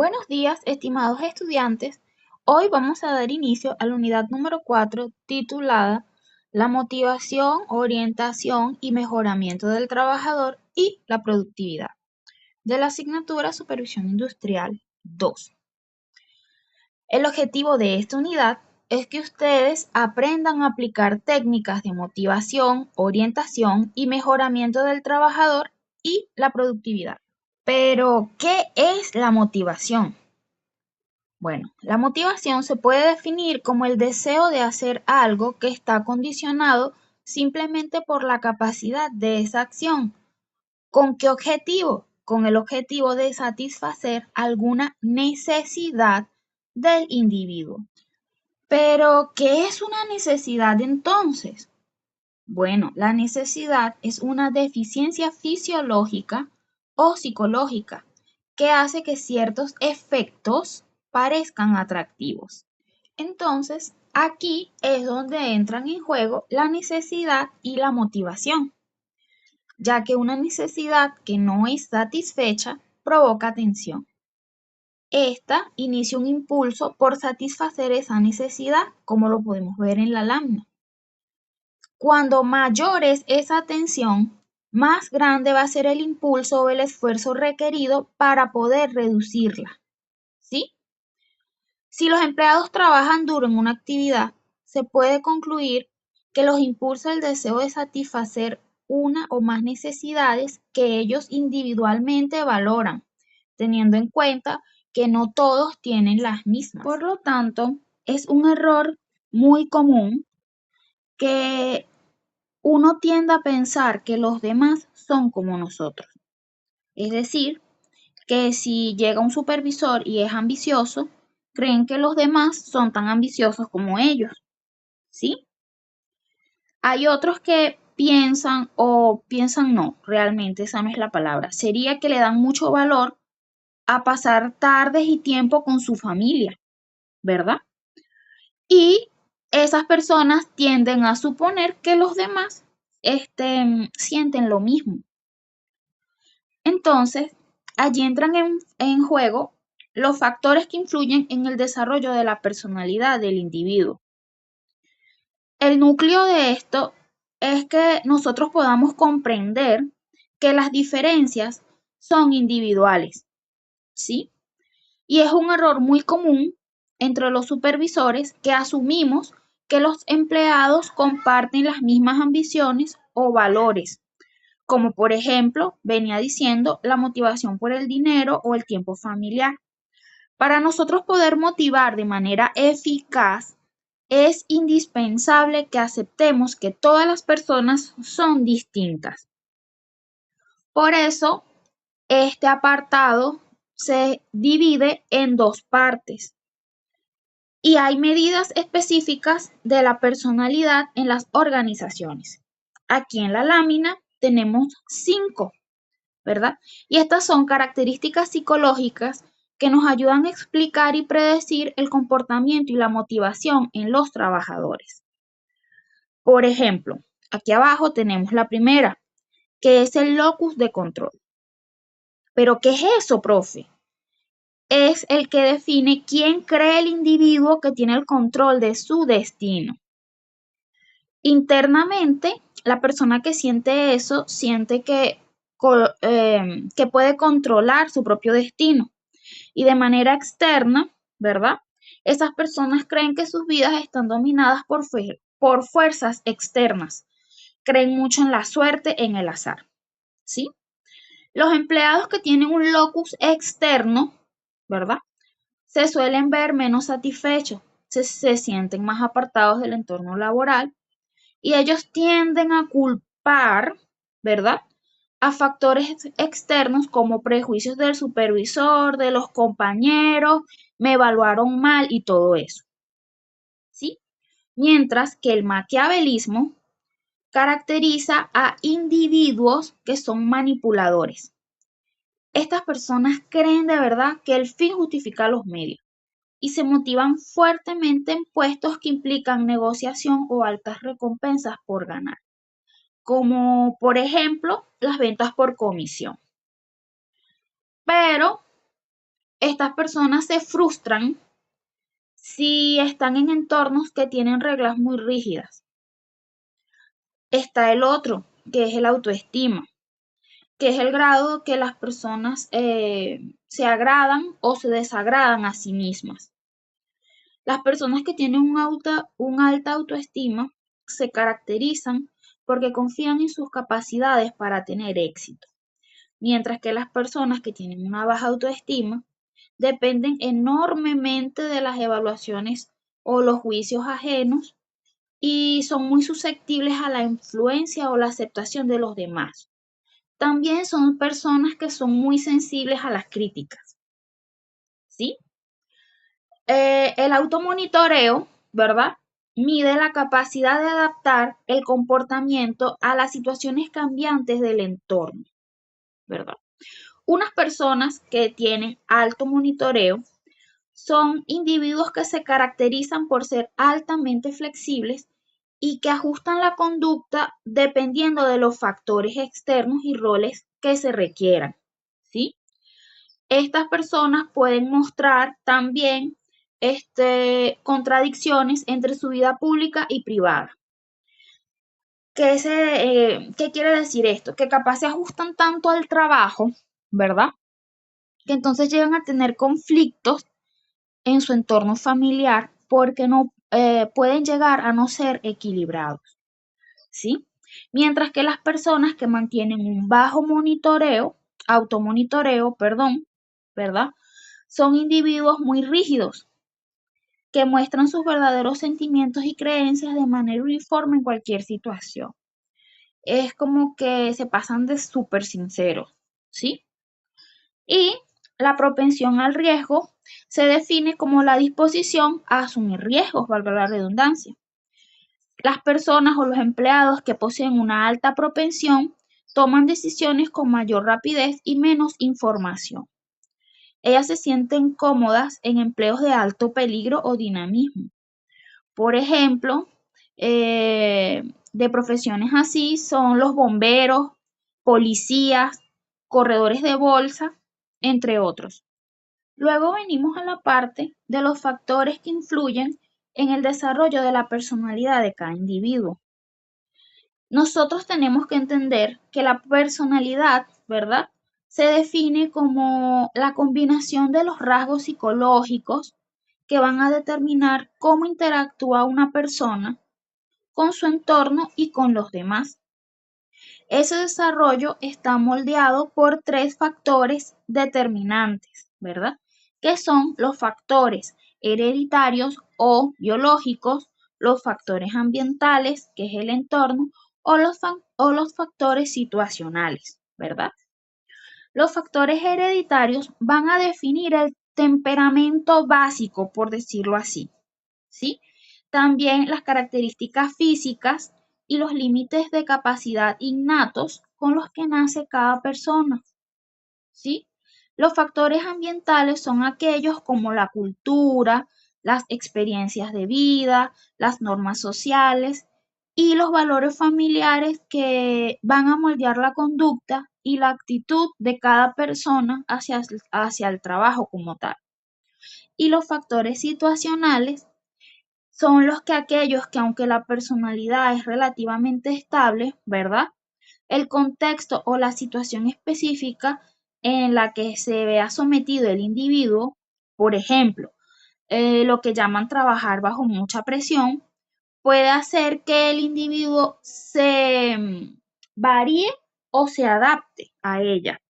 Buenos días, estimados estudiantes. Hoy vamos a dar inicio a la unidad número 4 titulada La motivación, orientación y mejoramiento del trabajador y la productividad, de la asignatura Supervisión Industrial 2. El objetivo de esta unidad es que ustedes aprendan a aplicar técnicas de motivación, orientación y mejoramiento del trabajador y la productividad. Pero, ¿qué es la motivación? Bueno, la motivación se puede definir como el deseo de hacer algo que está condicionado simplemente por la capacidad de esa acción. ¿Con qué objetivo? Con el objetivo de satisfacer alguna necesidad del individuo. Pero, ¿qué es una necesidad entonces? Bueno, la necesidad es una deficiencia fisiológica o psicológica que hace que ciertos efectos parezcan atractivos. Entonces, aquí es donde entran en juego la necesidad y la motivación, ya que una necesidad que no es satisfecha provoca tensión. Esta inicia un impulso por satisfacer esa necesidad, como lo podemos ver en la lámina. Cuando mayor es esa tensión, más grande va a ser el impulso o el esfuerzo requerido para poder reducirla, ¿sí? Si los empleados trabajan duro en una actividad, se puede concluir que los impulsa el deseo de satisfacer una o más necesidades que ellos individualmente valoran, teniendo en cuenta que no todos tienen las mismas. Por lo tanto, es un error muy común que uno tiende a pensar que los demás son como nosotros. Es decir, que si llega un supervisor y es ambicioso, creen que los demás son tan ambiciosos como ellos, ¿sí? Hay otros que piensan no, realmente esa no es la palabra. Sería que le dan mucho valor a pasar tardes y tiempo con su familia, ¿verdad? Y esas personas tienden a suponer que los demás sienten lo mismo. Entonces, allí entran en juego los factores que influyen en el desarrollo de la personalidad del individuo. El núcleo de esto es que nosotros podamos comprender que las diferencias son individuales, ¿sí? Y es un error muy común entre los supervisores que asumimos que los empleados comparten las mismas ambiciones o valores, como por ejemplo, venía diciendo, la motivación por el dinero o el tiempo familiar. Para nosotros poder motivar de manera eficaz, es indispensable que aceptemos que todas las personas son distintas. Por eso, este apartado se divide en dos partes y hay medidas específicas de la personalidad en las organizaciones. Aquí en la lámina tenemos 5, ¿verdad? Y estas son características psicológicas que nos ayudan a explicar y predecir el comportamiento y la motivación en los trabajadores. Por ejemplo, aquí abajo tenemos la primera, que es el locus de control. ¿Pero qué es eso, profe? Es el que define quién cree el individuo que tiene el control de su destino. Internamente, la persona que siente eso siente que puede controlar su propio destino. Y de manera externa, ¿verdad? Esas personas creen que sus vidas están dominadas por fuerzas externas. Creen mucho en la suerte, en el azar, ¿sí? Los empleados que tienen un locus externo, ¿verdad? Se suelen ver menos satisfechos, se sienten más apartados del entorno laboral y ellos tienden a culpar, ¿verdad? A factores externos como prejuicios del supervisor, de los compañeros, me evaluaron mal y todo eso, ¿sí? Mientras que el maquiavelismo caracteriza a individuos que son manipuladores. Estas personas creen de verdad que el fin justifica los medios y se motivan fuertemente en puestos que implican negociación o altas recompensas por ganar, como por ejemplo las ventas por comisión. Pero Estas personas se frustran si están en entornos que tienen reglas muy rígidas. Está el otro, que es el autoestima, que es el grado que las personas se agradan o se desagradan a sí mismas. Las personas que tienen una alta autoestima se caracterizan porque confían en sus capacidades para tener éxito, mientras que las personas que tienen una baja autoestima dependen enormemente de las evaluaciones o los juicios ajenos y son muy susceptibles a la influencia o la aceptación de los demás. También son personas que son muy sensibles a las críticas, ¿sí? El automonitoreo, ¿verdad? Mide la capacidad de adaptar el comportamiento a las situaciones cambiantes del entorno, ¿verdad? Unas personas que tienen alto monitoreo son individuos que se caracterizan por ser altamente flexibles y que ajustan la conducta dependiendo de los factores externos y roles que se requieran, ¿sí? Estas personas pueden mostrar también contradicciones entre su vida pública y privada. ¿Qué quiere decir esto? Que capaz se ajustan tanto al trabajo, ¿verdad? Que entonces llegan a tener conflictos en su entorno familiar porque no pueden llegar a no ser equilibrados, ¿sí? Mientras que las personas que mantienen un bajo automonitoreo, perdón, ¿verdad? Son individuos muy rígidos que muestran sus verdaderos sentimientos y creencias de manera uniforme en cualquier situación. Es como que se pasan de súper sinceros, ¿sí? Y la propensión al riesgo se define como la disposición a asumir riesgos, valga la redundancia. Las personas o los empleados que poseen una alta propensión toman decisiones con mayor rapidez y menos información. Ellas se sienten cómodas en empleos de alto peligro o dinamismo. Por ejemplo, de profesiones así son los bomberos, policías, corredores de bolsa, entre otros. Luego venimos a la parte de los factores que influyen en el desarrollo de la personalidad de cada individuo. Nosotros tenemos que entender que la personalidad, ¿verdad? Se define como la combinación de los rasgos psicológicos que van a determinar cómo interactúa una persona con su entorno y con los demás. Ese desarrollo está moldeado por tres factores determinantes, ¿verdad? Que son los factores hereditarios o biológicos, los factores ambientales, que es el entorno, o los factores situacionales, ¿verdad? Los factores hereditarios van a definir el temperamento básico, por decirlo así, ¿sí? También las características físicas y los límites de capacidad innatos con los que nace cada persona, ¿sí? Los factores ambientales son aquellos como la cultura, las experiencias de vida, las normas sociales y los valores familiares que van a moldear la conducta y la actitud de cada persona hacia el trabajo como tal. Y los factores situacionales son aquellos que aunque la personalidad es relativamente estable, ¿verdad? El contexto o la situación específica en la que se vea sometido el individuo, por ejemplo, lo que llaman trabajar bajo mucha presión, puede hacer que el individuo se varíe o se adapte a ella.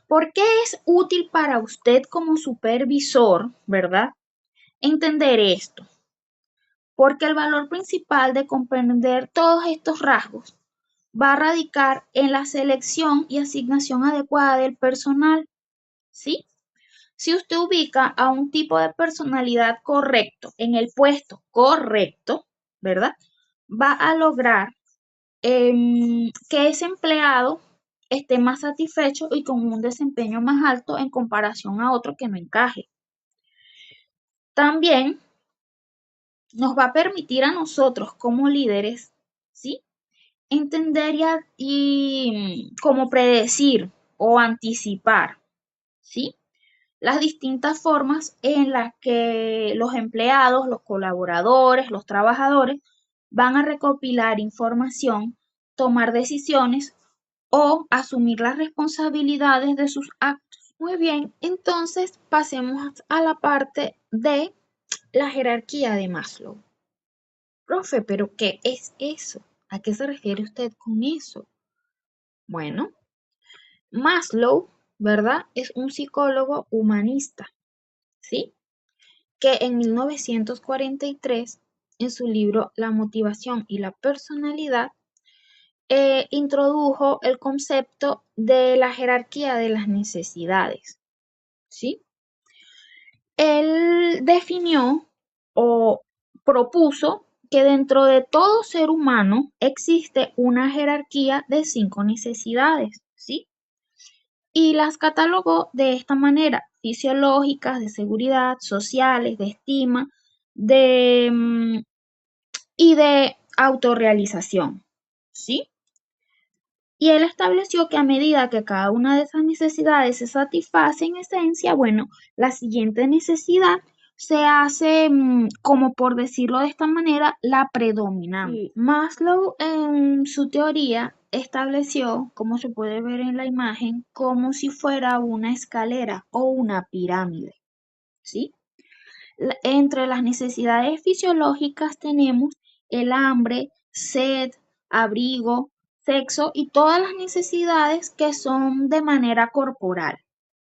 ¿Por qué es útil para usted como supervisor, verdad, entender esto? Porque el valor principal de comprender todos estos rasgos va a radicar en la selección y asignación adecuada del personal, ¿sí? Si usted ubica a un tipo de personalidad correcto en el puesto correcto, ¿verdad? Va a lograr que ese empleado esté más satisfecho y con un desempeño más alto en comparación a otro que no encaje. También nos va a permitir a nosotros como líderes, ¿sí? Entender y como predecir o anticipar, ¿sí? las distintas formas en las que los empleados, los colaboradores, los trabajadores van a recopilar información, tomar decisiones o asumir las responsabilidades de sus actos. Muy bien, entonces pasemos a la parte de la jerarquía de Maslow. Profe, ¿pero qué es eso? ¿A qué se refiere usted con eso? Bueno, Maslow, ¿verdad? Es un psicólogo humanista, ¿sí? Que en 1943, en su libro La motivación y la personalidad, introdujo el concepto de la jerarquía de las necesidades, ¿sí? Él definió o propuso que dentro de todo ser humano existe una jerarquía de 5 necesidades, ¿sí? Y las catalogó de esta manera: fisiológicas, de seguridad, sociales, de estima, de y de autorrealización, ¿sí? Y él estableció que a medida que cada una de esas necesidades se satisface en esencia, bueno, la siguiente necesidad se hace, como por decirlo de esta manera, la predominante. Sí. Maslow en su teoría estableció, como se puede ver en la imagen, como si fuera una escalera o una pirámide, ¿sí? Entre las necesidades fisiológicas tenemos el hambre, sed, abrigo, sexo y todas las necesidades que son de manera corporal,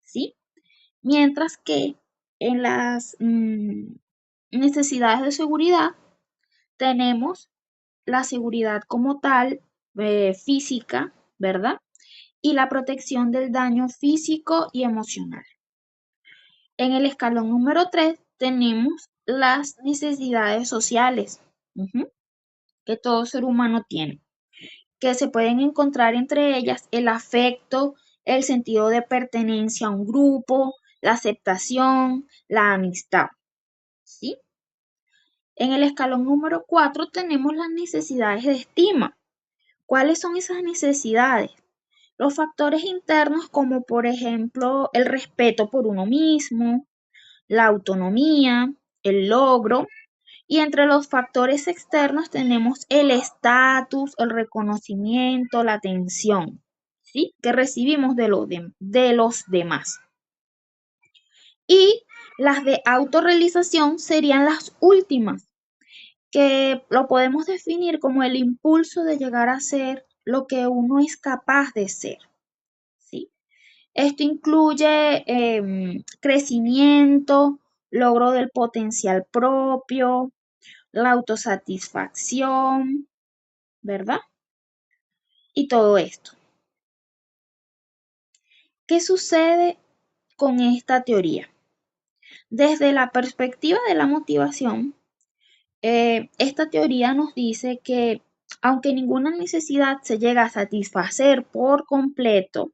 ¿sí? Mientras que en las necesidades de seguridad tenemos la seguridad como tal, física, ¿verdad? Y la protección del daño físico y emocional. En el escalón número 3 tenemos las necesidades sociales, que todo ser humano tiene, que se pueden encontrar entre ellas el afecto, el sentido de pertenencia a un grupo, la aceptación, la amistad, ¿sí? En el escalón número 4 tenemos las necesidades de estima. ¿Cuáles son esas necesidades? Los factores internos, como por ejemplo el respeto por uno mismo, la autonomía, el logro, y entre los factores externos tenemos el estatus, el reconocimiento, la atención, ¿sí? Que recibimos de los demás. Y las de autorrealización serían las últimas, que lo podemos definir como el impulso de llegar a ser lo que uno es capaz de ser, ¿sí? Esto incluye crecimiento, logro del potencial propio, la autosatisfacción, ¿verdad? Y todo esto. ¿Qué sucede con esta teoría? Desde la perspectiva de la motivación, esta teoría nos dice que aunque ninguna necesidad se llega a satisfacer por completo,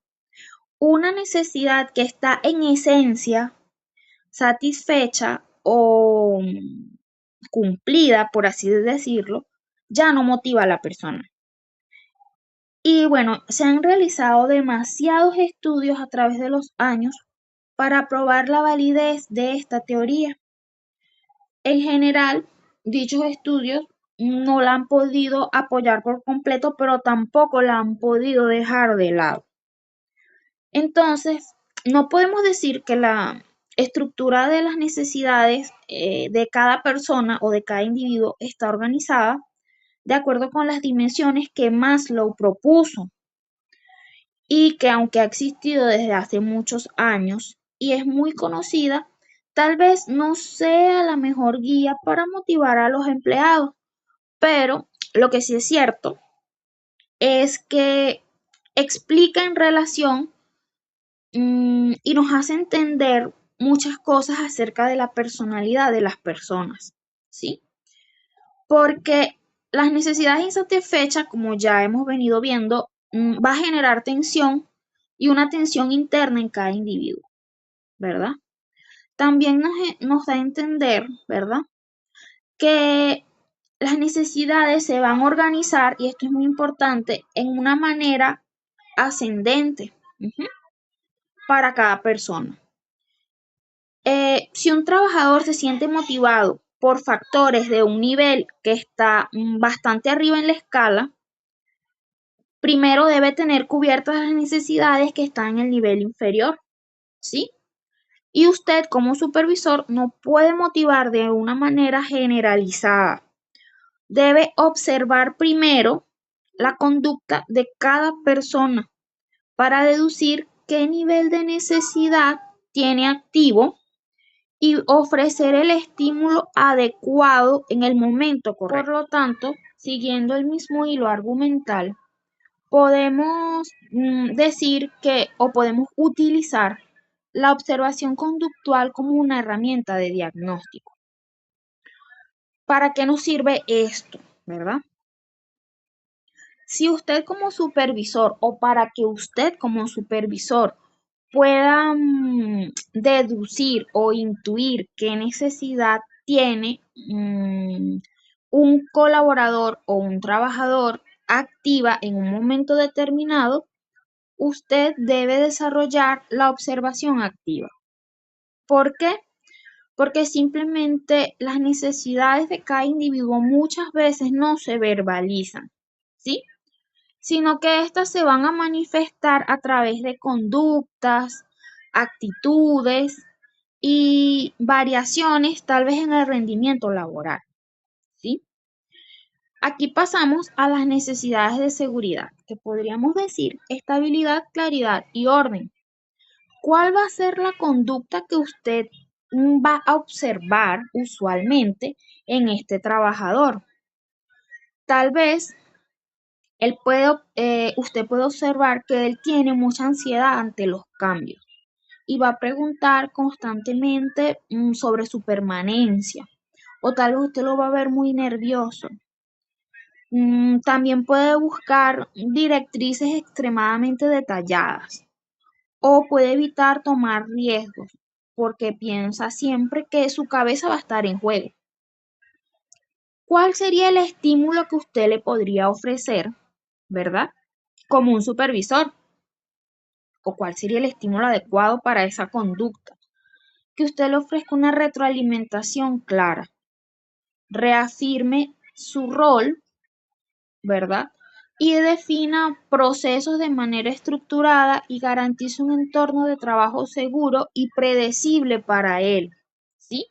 una necesidad que está en esencia satisfecha o cumplida, por así decirlo, ya no motiva a la persona. Y bueno, se han realizado demasiados estudios a través de los años para probar la validez de esta teoría. En general, dichos estudios no la han podido apoyar por completo, pero tampoco la han podido dejar de lado. Entonces, no podemos decir que la estructura de las necesidades de cada persona o de cada individuo está organizada de acuerdo con las dimensiones que Maslow propuso, y que aunque ha existido desde hace muchos años y es muy conocida, tal vez no sea la mejor guía para motivar a los empleados, pero lo que sí es cierto es que explica en relación y nos hace entender muchas cosas acerca de la personalidad de las personas, ¿sí? Porque las necesidades insatisfechas, como ya hemos venido viendo, va a generar tensión y una tensión interna en cada individuo, ¿verdad? También nos da a entender, ¿verdad? Que las necesidades se van a organizar, y esto es muy importante, en una manera ascendente para cada persona. Si un trabajador se siente motivado por factores de un nivel que está bastante arriba en la escala, primero debe tener cubiertas las necesidades que están en el nivel inferior, ¿sí? Y usted como supervisor no puede motivar de una manera generalizada. Debe observar primero la conducta de cada persona para deducir qué nivel de necesidad tiene activo y ofrecer el estímulo adecuado en el momento correcto. Por lo tanto, siguiendo el mismo hilo argumental, podemos decir que o podemos utilizar la observación conductual como una herramienta de diagnóstico. ¿Para qué nos sirve esto? ¿Verdad? Si usted como supervisor o para que usted como supervisor pueda deducir o intuir qué necesidad tiene un colaborador o un trabajador activa en un momento determinado, usted debe desarrollar la observación activa. ¿Por qué? Porque simplemente las necesidades de cada individuo muchas veces no se verbalizan, ¿sí? Sino que éstas se van a manifestar a través de conductas, actitudes y variaciones tal vez en el rendimiento laboral, ¿sí? Aquí pasamos a las necesidades de seguridad, que podríamos decir estabilidad, claridad y orden. ¿Cuál va a ser la conducta que usted va a observar usualmente en este trabajador? Tal vez usted puede observar que él tiene mucha ansiedad ante los cambios y va a preguntar constantemente sobre su permanencia, o tal vez usted lo va a ver muy nervioso. También puede buscar directrices extremadamente detalladas o puede evitar tomar riesgos porque piensa siempre que su cabeza va a estar en juego. ¿Cuál sería el estímulo que usted le podría ofrecer, verdad? Como un supervisor. ¿O cuál sería el estímulo adecuado para esa conducta? Que usted le ofrezca una retroalimentación clara, reafirme su rol, ¿verdad? Y defina procesos de manera estructurada y garantice un entorno de trabajo seguro y predecible para él, ¿sí?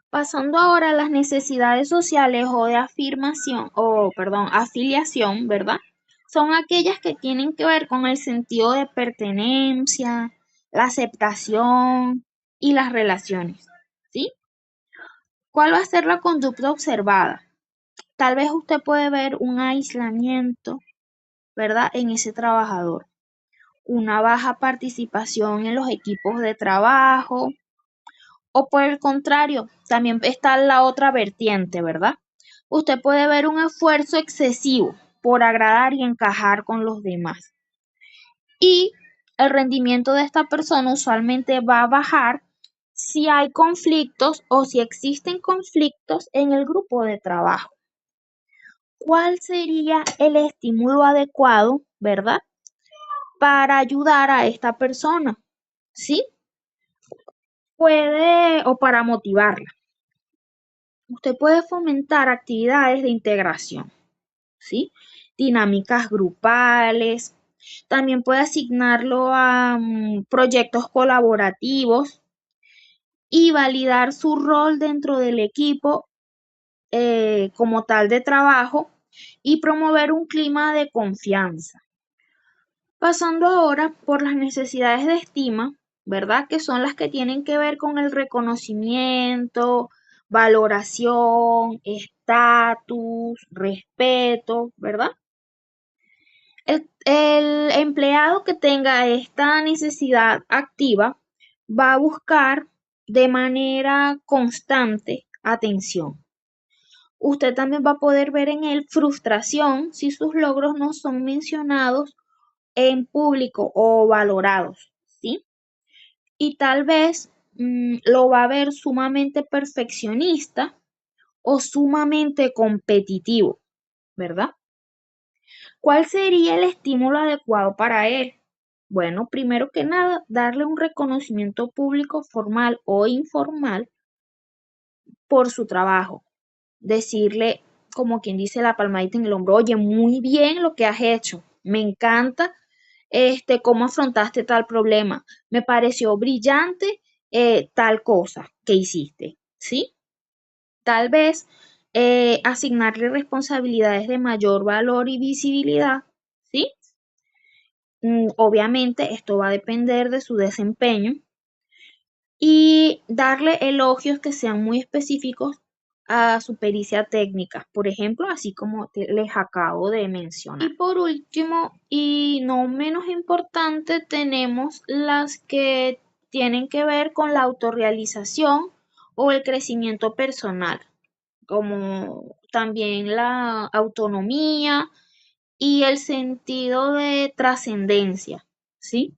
Pasando ahora a las necesidades sociales o de afiliación, ¿verdad? Son aquellas que tienen que ver con el sentido de pertenencia, la aceptación y las relaciones, ¿sí? ¿Cuál va a ser la conducta observada? Tal vez usted puede ver un aislamiento, ¿verdad? En ese trabajador, una baja participación en los equipos de trabajo, o por el contrario, también está la otra vertiente, ¿verdad? Usted puede ver un esfuerzo excesivo por agradar y encajar con los demás. Y el rendimiento de esta persona usualmente va a bajar si hay conflictos o si existen conflictos en el grupo de trabajo. ¿Cuál sería el estímulo adecuado, verdad? Para ayudar a esta persona, ¿sí? O para motivarla. Usted puede fomentar actividades de integración, ¿sí? Dinámicas grupales. También puede asignarlo a proyectos colaborativos y validar su rol dentro del equipo como tal de trabajo y promover un clima de confianza. Pasando ahora por las necesidades de estima, ¿verdad? Que son las que tienen que ver con el reconocimiento, valoración, estatus, respeto, ¿verdad? El empleado que tenga esta necesidad activa va a buscar de manera constante atención. Usted también va a poder ver en él frustración si sus logros no son mencionados en público o valorados, ¿sí? Y tal vez lo va a ver sumamente perfeccionista o sumamente competitivo, ¿verdad? ¿Cuál sería el estímulo adecuado para él? Bueno, primero que nada, darle un reconocimiento público formal o informal por su trabajo. Decirle, como quien dice, la palmadita en el hombro, oye, muy bien lo que has hecho, me encanta cómo afrontaste tal problema, me pareció brillante tal cosa que hiciste, ¿sí? Tal vez asignarle responsabilidades de mayor valor y visibilidad, ¿sí? Obviamente esto va a depender de su desempeño y darle elogios que sean muy específicos a su pericia técnica, por ejemplo, así como les acabo de mencionar. Y por último, y no menos importante, tenemos las que tienen que ver con la autorrealización o el crecimiento personal, como también la autonomía y el sentido de trascendencia, ¿sí?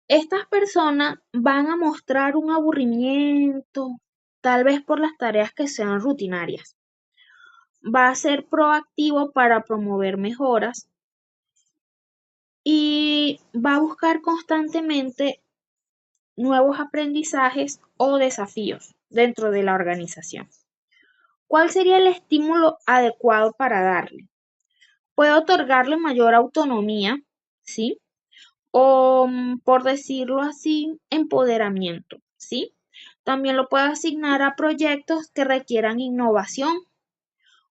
Estas personas van a mostrar un aburrimiento, tal vez por las tareas que sean rutinarias. Va a ser proactivo para promover mejoras y va a buscar constantemente nuevos aprendizajes o desafíos dentro de la organización. ¿Cuál sería el estímulo adecuado para darle? Puede otorgarle mayor autonomía, ¿sí? O, por decirlo así, empoderamiento, ¿sí? También lo puede asignar a proyectos que requieran innovación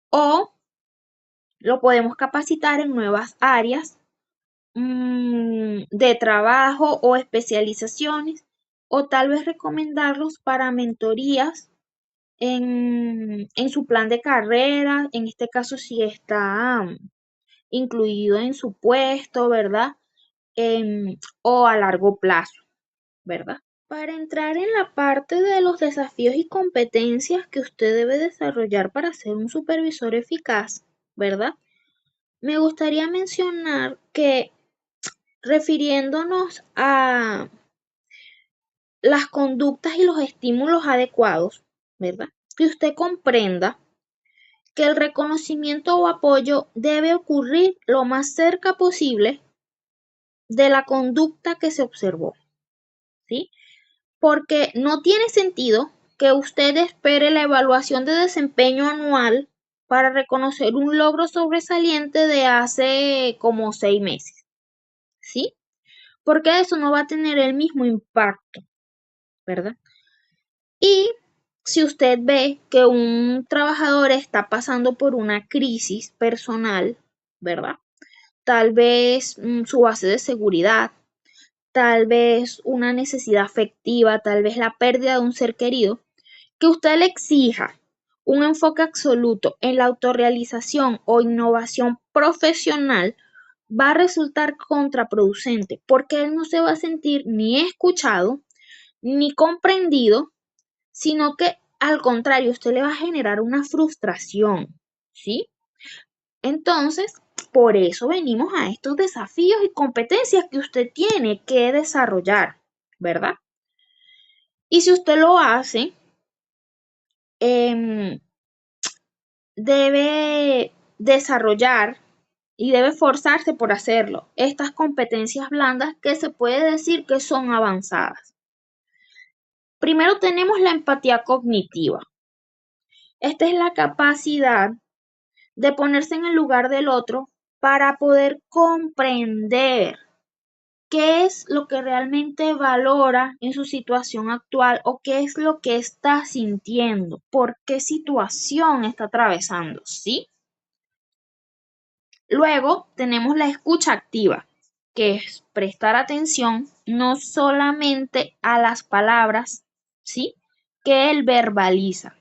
o lo podemos capacitar en nuevas áreas de trabajo o especializaciones o tal vez recomendarlos para mentorías en su plan de carrera, en este caso si está incluido en su puesto, ¿verdad? O a largo plazo, ¿verdad? Para entrar en la parte de los desafíos y competencias que usted debe desarrollar para ser un supervisor eficaz, ¿verdad? Me gustaría mencionar que refiriéndonos a las conductas y los estímulos adecuados, ¿verdad? Que usted comprenda que el reconocimiento o apoyo debe ocurrir lo más cerca posible de la conducta que se observó, ¿sí? Porque no tiene sentido que usted espere la evaluación de desempeño anual para reconocer un logro sobresaliente de hace como 6 meses, ¿sí? Porque eso no va a tener el mismo impacto, ¿verdad? Y si usted ve que un trabajador está pasando por una crisis personal, ¿verdad? Tal vez su base de seguridad, tal vez una necesidad afectiva, tal vez la pérdida de un ser querido, que usted le exija un enfoque absoluto en la autorrealización o innovación profesional va a resultar contraproducente porque él no se va a sentir ni escuchado ni comprendido, sino que al contrario, usted le va a generar una frustración, ¿sí? Entonces, por eso venimos a estos desafíos y competencias que usted tiene que desarrollar, ¿verdad? Y si usted lo hace, em, debe desarrollar y debe forzarse por hacerlo estas competencias blandas que se puede decir que son avanzadas. Primero tenemos la empatía cognitiva. Esta es la capacidad de ponerse en el lugar del otro para poder comprender qué es lo que realmente valora en su situación actual o qué es lo que está sintiendo, por qué situación está atravesando, ¿sí? Luego tenemos la escucha activa, que es prestar atención no solamente a las palabras, ¿sí? Que él verbaliza,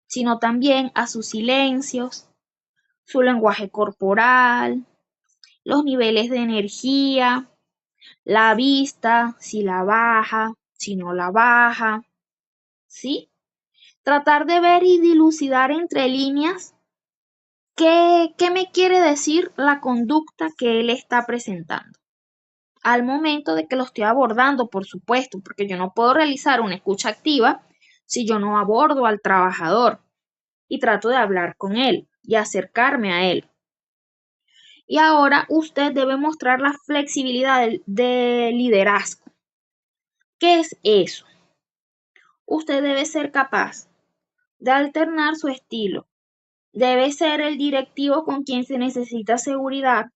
sino también a sus silencios, su lenguaje corporal, los niveles de energía, la vista, si la baja, si no la baja, ¿sí? Tratar de ver y dilucidar entre líneas qué me quiere decir la conducta que él está presentando. Al momento de que lo estoy abordando, por supuesto, porque yo no puedo realizar una escucha activa si yo no abordo al trabajador y trato de hablar con él y acercarme a él. Y ahora usted debe mostrar la flexibilidad de liderazgo. ¿Qué es eso? Usted debe ser capaz de alternar su estilo. Debe ser el directivo con quien se necesita seguridad.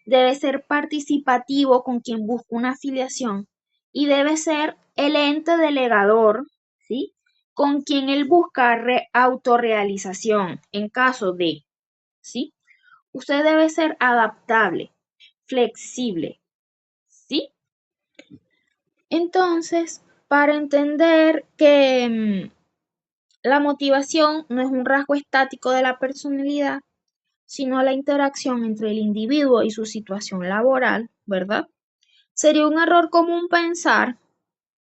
Debe ser participativo con quien busca una afiliación. Y debe ser el ente delegador, ¿sí? Con quien él busca autorrealización en caso de, ¿sí? Usted debe ser adaptable, flexible, ¿sí? Entonces, para entender que la motivación no es un rasgo estático de la personalidad, sino la interacción entre el individuo y su situación laboral, ¿verdad? Sería un error común pensar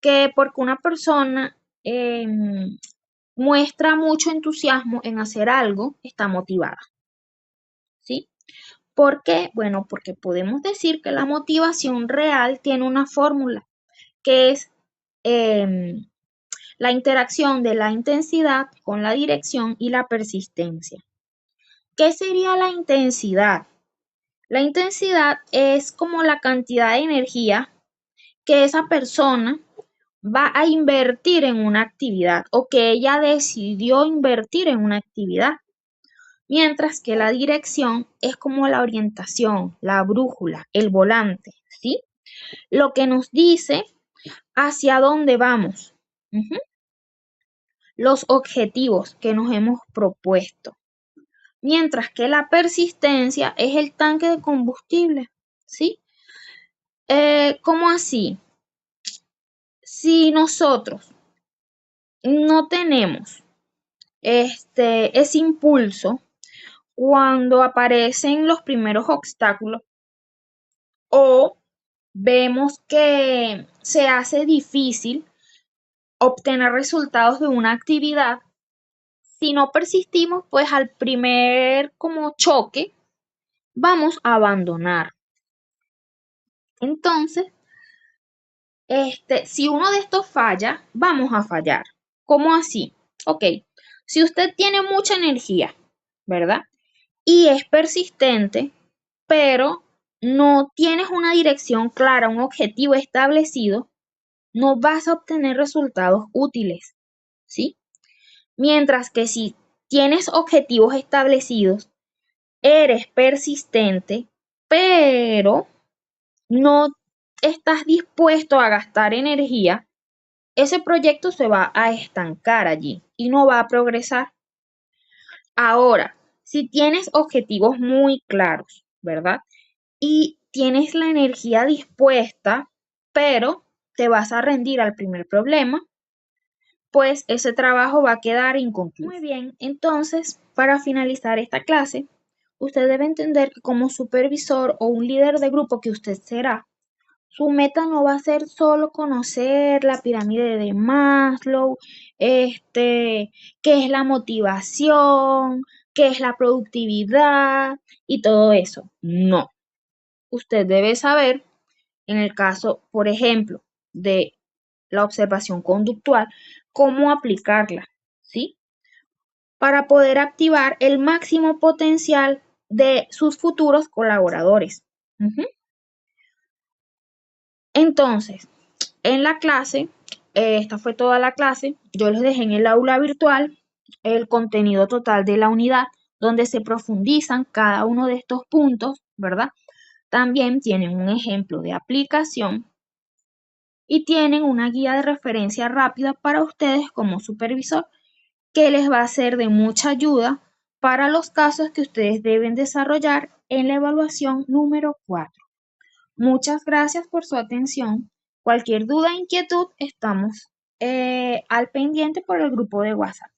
que porque una persona muestra mucho entusiasmo en hacer algo, está motivada, ¿sí? ¿Por qué? Bueno, porque podemos decir que la motivación real tiene una fórmula, que es la interacción de la intensidad con la dirección y la persistencia. ¿Qué sería la intensidad? La intensidad es como la cantidad de energía que esa persona va a invertir en una actividad o que ella decidió invertir en una actividad. Mientras que la dirección es como la orientación, la brújula, el volante, ¿sí? Lo que nos dice hacia dónde vamos. Los objetivos que nos hemos propuesto. Mientras que la persistencia es el tanque de combustible, ¿sí? ¿Cómo así? Si nosotros no tenemos ese impulso cuando aparecen los primeros obstáculos o vemos que se hace difícil obtener resultados de una actividad, si no persistimos, pues al primer como choque vamos a abandonar. Entonces, si uno de estos falla, vamos a fallar. ¿Cómo así? Ok, si usted tiene mucha energía, ¿verdad? Y es persistente, pero no tienes una dirección clara, un objetivo establecido, no vas a obtener resultados útiles, ¿sí? Mientras que si tienes objetivos establecidos, eres persistente, pero no estás dispuesto a gastar energía, ese proyecto se va a estancar allí y no va a progresar. Ahora, si tienes objetivos muy claros, ¿verdad? Y tienes la energía dispuesta, pero te vas a rendir al primer problema, pues ese trabajo va a quedar inconcluso. Muy bien, entonces, para finalizar esta clase, usted debe entender que como supervisor o un líder de grupo que usted será, su meta no va a ser solo conocer la pirámide de Maslow, qué es la motivación, qué es la productividad y todo eso. No. Usted debe saber, en el caso, por ejemplo, de la observación conductual, cómo aplicarla, ¿sí? Para poder activar el máximo potencial de sus futuros colaboradores. Entonces, en la clase, esta fue toda la clase, yo les dejé en el aula virtual el contenido total de la unidad, donde se profundizan cada uno de estos puntos, ¿verdad? También tienen un ejemplo de aplicación y tienen una guía de referencia rápida para ustedes como supervisor que les va a ser de mucha ayuda para los casos que ustedes deben desarrollar en la evaluación número 4. Muchas gracias por su atención. Cualquier duda o inquietud, estamos al pendiente por el grupo de WhatsApp.